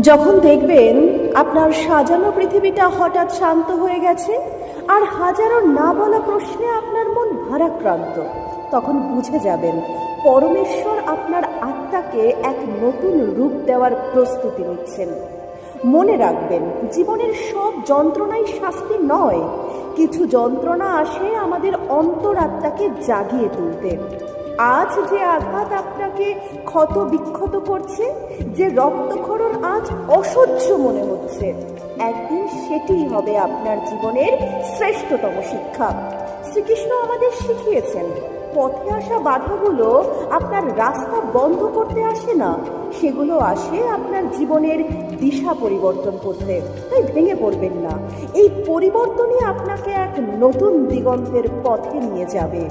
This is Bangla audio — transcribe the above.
যখন দেখবেন আপনার সাজানো পৃথিবীটা হঠাৎ শান্ত হয়ে গেছে আর হাজারো না বলা প্রশ্নে আপনার মন ভারাক্রান্ত, তখন বুঝে যাবেন পরমেশ্বর আপনার আত্মাকে এক নতুন রূপ দেওয়ার প্রস্তুতি নিচ্ছেন। মনে রাখবেন, জীবনের সব যন্ত্রণাই শাস্তি নয়। কিছু যন্ত্রণা আসে আমাদের অন্তরাত্মাকে জাগিয়ে তুলতে। আজ যে আঘাত আপনাকে ক্ষত বিক্ষত করছে, যে রক্তক্ষরণ আজ অসহ্য মনে হচ্ছে, একদিন সেটিই হবে আপনার জীবনের শ্রেষ্ঠতম শিক্ষা। শ্রীকৃষ্ণ আমাদের শিখিয়েছেন, পথে আসা বাধাগুলো আপনার রাস্তা বন্ধ করতে আসে না, সেগুলো আসে আপনার জীবনের দিশা পরিবর্তন করতে। তাই ভেঙে পড়বেন না, এই পরিবর্তনই আপনাকে এক নতুন দিগন্তের পথে নিয়ে যাবে।